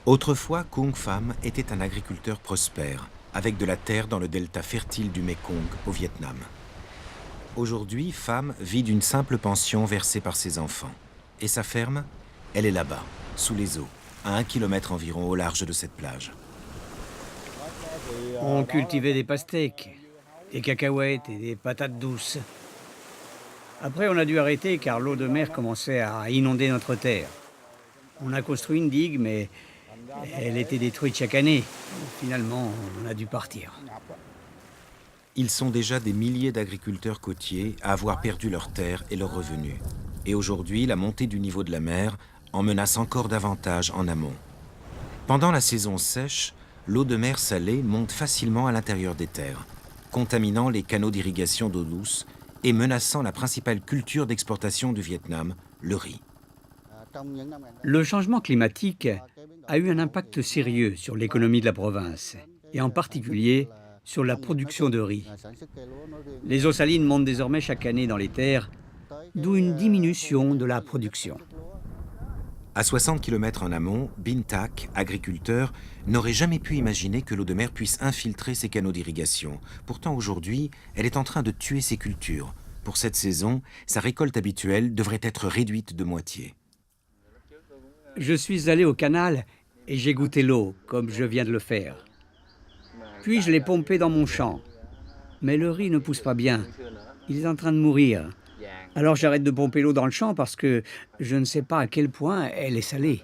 Autrefois, Kung Pham était un agriculteur prospère, avec de la terre dans le delta fertile du Mékong au Vietnam. Aujourd'hui, Pham vit d'une simple pension versée par ses enfants. Et sa ferme, elle est là-bas, sous les eaux, à 1 kilomètre environ au large de cette plage. On cultivait des pastèques, des cacahuètes et des patates douces. Après, on a dû arrêter car l'eau de mer commençait à inonder notre terre. On a construit une digue, mais elle était détruite chaque année. Finalement, on a dû partir. Ils sont déjà des milliers d'agriculteurs côtiers à avoir perdu leurs terres et leurs revenus. Et aujourd'hui, la montée du niveau de la mer en menace encore davantage en amont. Pendant la saison sèche, l'eau de mer salée monte facilement à l'intérieur des terres, contaminant les canaux d'irrigation d'eau douce et menaçant la principale culture d'exportation du Vietnam, le riz. Le changement climatique a eu un impact sérieux sur l'économie de la province, et en particulier sur la production de riz. Les eaux salines montent désormais chaque année dans les terres, d'où une diminution de la production. À 60 km en amont, Bin Tak, agriculteur, n'aurait jamais pu imaginer que l'eau de mer puisse infiltrer ses canaux d'irrigation. Pourtant, aujourd'hui, elle est en train de tuer ses cultures. Pour cette saison, sa récolte habituelle devrait être réduite de moitié. Je suis allé au canal et j'ai goûté l'eau, comme je viens de le faire. Puis je l'ai pompée dans mon champ. Mais le riz ne pousse pas bien. Il est en train de mourir. Alors j'arrête de pomper l'eau dans le champ parce que je ne sais pas à quel point elle est salée.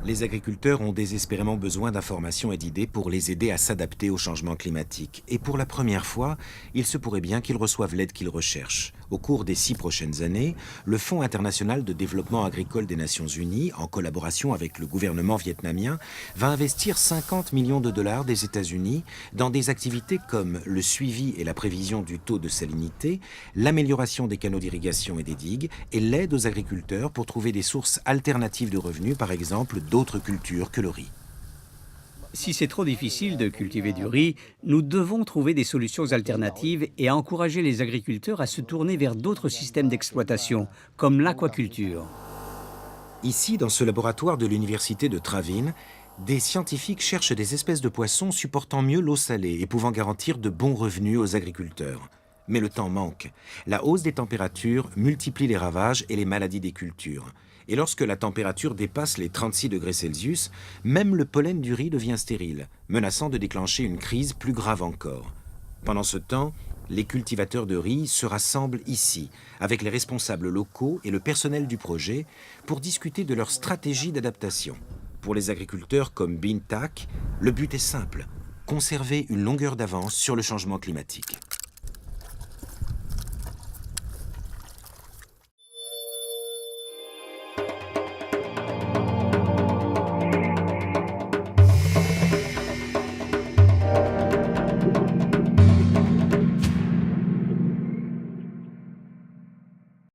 Les agriculteurs ont désespérément besoin d'informations et d'idées pour les aider à s'adapter au changement climatique. Et pour la première fois, il se pourrait bien qu'ils reçoivent l'aide qu'ils recherchent. Au cours des 6 prochaines années, le Fonds international de développement agricole des Nations Unies, en collaboration avec le gouvernement vietnamien, va investir 50 millions de dollars des États-Unis dans des activités comme le suivi et la prévision du taux de salinité, l'amélioration des canaux d'irrigation et des digues, et l'aide aux agriculteurs pour trouver des sources alternatives de revenus, par exemple d'autres cultures que le riz. Si c'est trop difficile de cultiver du riz, nous devons trouver des solutions alternatives et encourager les agriculteurs à se tourner vers d'autres systèmes d'exploitation, comme l'aquaculture. Ici, dans ce laboratoire de l'université de Tra Vinh, des scientifiques cherchent des espèces de poissons supportant mieux l'eau salée et pouvant garantir de bons revenus aux agriculteurs. Mais le temps manque. La hausse des températures multiplie les ravages et les maladies des cultures. Et lorsque la température dépasse les 36 degrés Celsius, même le pollen du riz devient stérile, menaçant de déclencher une crise plus grave encore. Pendant ce temps, les cultivateurs de riz se rassemblent ici, avec les responsables locaux et le personnel du projet, pour discuter de leur stratégie d'adaptation. Pour les agriculteurs comme Bin Tak, le but est simple, conserver une longueur d'avance sur le changement climatique.